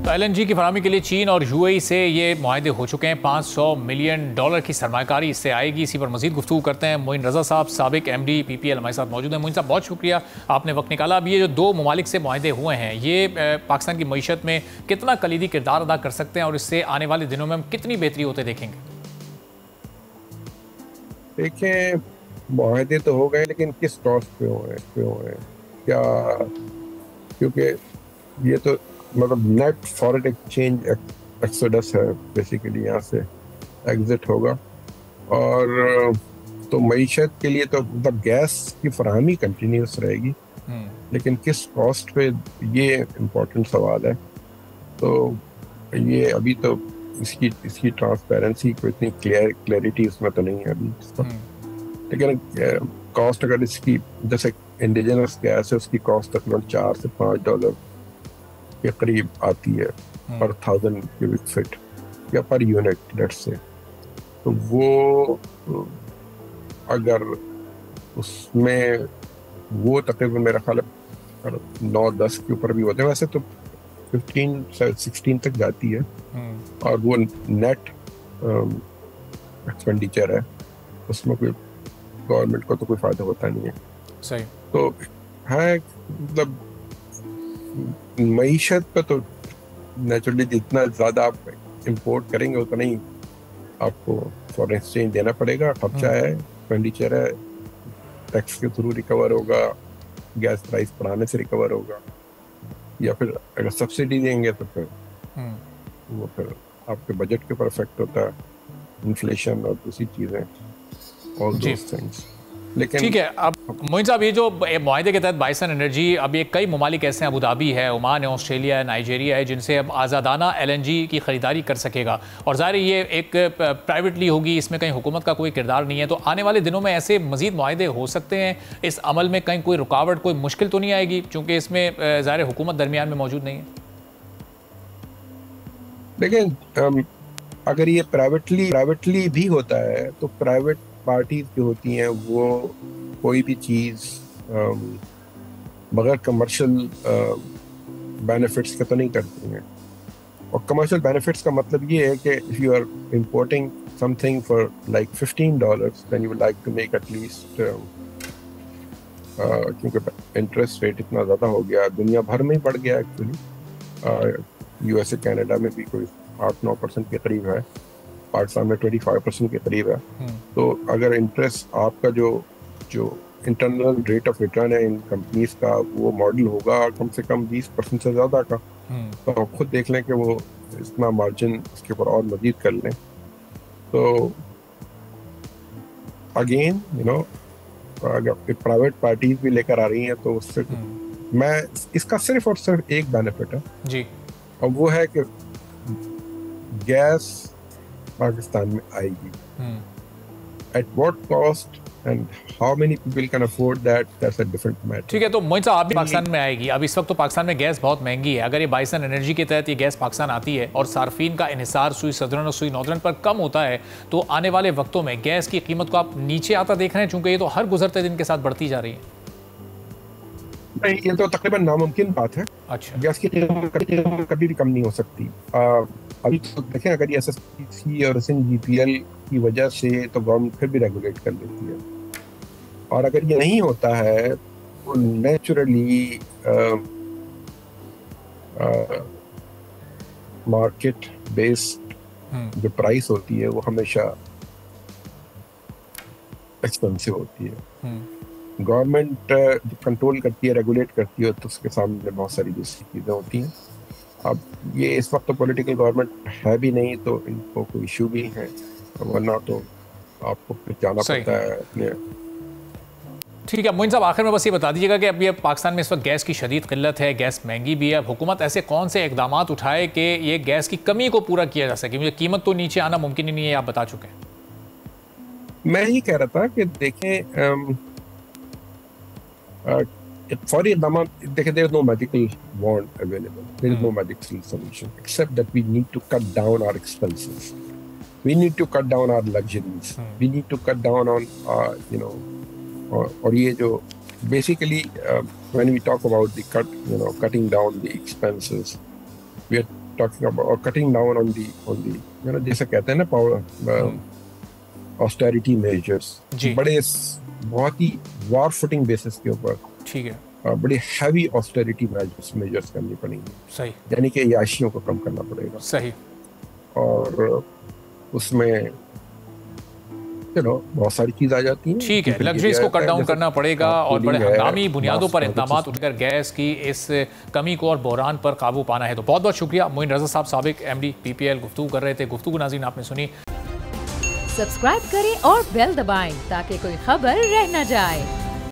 तो एलएनजी की फराहमी के लिए चीन और यूएई से ये मुआहदे हो चुके हैं। $500 मिलियन की सरमाकारी इससे आएगी। इसी पर मजीद गुफ्तगू करते हैं। मोइन रजा साहब, साबिक एमडी पीपीएल, हमारे साथ मौजूद हैं। मोइन साहब, बहुत शुक्रिया, आपने वक्त निकाला। अब ये जो दो ममालिक से मुआहदे हुए हैं, ये पाकिस्तान की मईशत में कितना कलीदी किरदार अदा कर सकते हैं और इससे आने वाले दिनों में हम कितनी बेहतरी होते देखेंगे? देखिए, मुआहदे तो हो गए, लेकिन किस कॉस्ट पे हुए क्या? क्योंकि ये तो मतलब नेट फॉरेन एक्सचेंज एक्सोडस है, बेसिकली यहाँ से एग्जिट होगा। और तो मईशत के लिए तो मतलब गैस की फराहमी कंटिन्यूस रहेगी, लेकिन किस कॉस्ट पे, ये इम्पोर्टेंट सवाल है। तो ये अभी तो इसकी ट्रांसपेरेंसी को इतनी क्लैरिटी उसमें तो नहीं है अभी इसका। लेकिन कॉस्ट अगर इसकी, जैसे इंडिजिनस गैस है, उसकी कॉस्ट तकरीबन $4 से $5 के करीब आती है पर 1000 क्यूबिक फीट या पर यूनिट, लेट्स से। तो वो अगर उसमें वो तकरीबन मेरा ख्याल है 9-10 के ऊपर भी होते हैं, वैसे तो 15-16 तक जाती है। और वो नेट एक्सपेंडिचर है, उसमें कोई गवर्नमेंट को तो कोई फायदा होता नहीं है। सही। तो है मतलब मईशत पे तो नेचुरली जितना ज़्यादा आप इंपोर्ट करेंगे उतना ही आपको फॉरेन एक्सचेंज देना पड़ेगा। खर्चा है, एक्सपेंडिचर है, टैक्स के थ्रू रिकवर होगा, गैस प्राइस बढ़ाने से रिकवर होगा, या फिर अगर सब्सिडी देंगे तो फिर वो फिर आपके बजट के ऊपर इफेक्ट होता है, इन्फ्लेशन और दूसरी चीज़ें, ऑल दोस थिंग्स। लेकिन ठीक है। अब मोइन साहब, ये जो मुआहदे के तहत बाइसन एनर्जी, अब ये कई ममालिक ऐसे हैं, अबू धाबी है, ओमान है, ऑस्ट्रेलिया है, नाइजीरिया है, जिनसे अब आज़ादाना एलएनजी की ख़रीदारी कर सकेगा। और ज़ाहिर ये एक प्राइवेटली होगी, इसमें कहीं हुकूमत का कोई किरदार नहीं है। तो आने वाले दिनों में ऐसे मज़ीद मुआहदे हो सकते हैं। इस अमल में कहीं कोई रुकावट, कोई मुश्किल तो नहीं आएगी, चूँकि इसमें ज़ाहिर हुकूमत दरमियान में मौजूद नहीं है। लेकिन अगर ये प्राइवेटली भी होता है तो प्राइवेट पार्टीज जो होती हैं वो कोई भी चीज़ बगैर कमर्शियल बेनिफिट्स के तो नहीं करती हैं। और कमर्शियल बेनिफिट्स का मतलब ये है कि if you are importing something for like $15, then you would like to make at least, क्योंकि इंटरेस्ट रेट इतना ज़्यादा हो गया, दुनिया भर में ही बढ़ गया एक्चुअली। यूएसए कनाडा में भी कोई 8-9% के करीब है, पाकिस्तान में 25% के करीब है। तो अगर इंटरेस्ट आपका जो इंटरनल रेट ऑफ रिटर्न है इन कंपनीज का, वो मॉडल होगा कम से कम 20% से ज़्यादा का, तो आप खुद देख लें कि वो इतना मार्जिन उसके ऊपर और मजीद कर लें। तो अगेन अगर प्राइवेट पार्टीज भी लेकर आ रही हैं तो उससे मैं इसका सिर्फ और सिर्फ एक बेनिफिट है जी, और वो है कि गैस पाकिस्तान में आएगी। At what cost and how many people can afford that, that's a different matter. ठीक है। तो मोइन साहब, आप भी पाकिस्तान में आएगी। अब इस वक्त तो पाकिस्तान में गैस बहुत महंगी है। अगर ये बाइसन एनर्जी के तहत ये गैस पाकिस्तान आती है और सार्फिन का इन्हिसार सुई सदरन और सुई नॉर्दर्न पर कम होता है, तो आने वाले वक्तों में गैस की कीमत को आप नीचे आता देख रहे हैं, चूंकि ये तो हर गुजरते दिन के साथ बढ़ती जा रही है? नहीं, ये तो तकरीबन नामुमकिन बात है। अच्छा, गैस की कीमत कभी भी कम नहीं हो सकती। अभी तो देखें, अगर ये एसएसपीसी और एसएनजीपीएल की वजह से तो गवर्नमेंट फिर भी रेगुलेट कर लेती है, और अगर ये नहीं होता है तो नेचुरली मार्केट बेस्ड जो प्राइस होती है वो हमेशा एक्सपेंसिव होती है। गवर्नमेंट कंट्रोल करती है, रेगुलेट करती है, तो उसके सामने बहुत सारी दूसरी चीज़ें होती हैं। अब ये इस वक्त तो पॉलिटिकल गवर्नमेंट है भी नहीं, तो इनको कोई इशू भी है, वरना तो आपको फिर जाना पड़ता है अपने। ठीक है। मोइन साहब, आखिर में बस ये बता दीजिएगा कि अब ये पाकिस्तान में इस वक्त गैस की शदीद किल्लत है, गैस महंगी भी है। अब हुकूमत ऐसे कौन से इकदाम उठाए कि ये गैस की कमी को पूरा किया जा सके? मुझे कीमत तो नीचे आना मुमकिन ही नहीं है, आप बता चुके हैं। मैं ही कह रहा था कि देखें, फौरी इक़दाम देखें, there is no magical wand available, there is no magical solution except that we need to cut down our expenses, we need to cut down our luxuries, we need to cut down on और ये जो basically when we talk about the cutting down the expenses, we are talking about or cutting down on the जैसे कहते हैं ना power austerity measures, बड़े बहुत ही war footing basis के ऊपर, ठीक है, बड़ी हैवी ऑस्टेरिटी मेजर्स करनी पड़ेंगी। सही, यानी कि याशियों को कम करना पड़ेगा। सही। और उसमें बहुत सारी चीज आ जाती हैं। ठीक है, लग्जरीज को कट डाउन करना पड़ेगा और बड़े हंगामी बुनियादों पर इक़दाम उठकर गैस की इस कमी को और बहरान पर काबू पाना है। तो बहुत बहुत शुक्रिया मोइन रज़ा साहब, साबिक MD PPL गुफ्तगू कर रहे थे। गुफ्तगू नाज़रीन आपने सुनी। सब्सक्राइब करें और बेल दबाएं ताकि कोई खबर रह न जाए।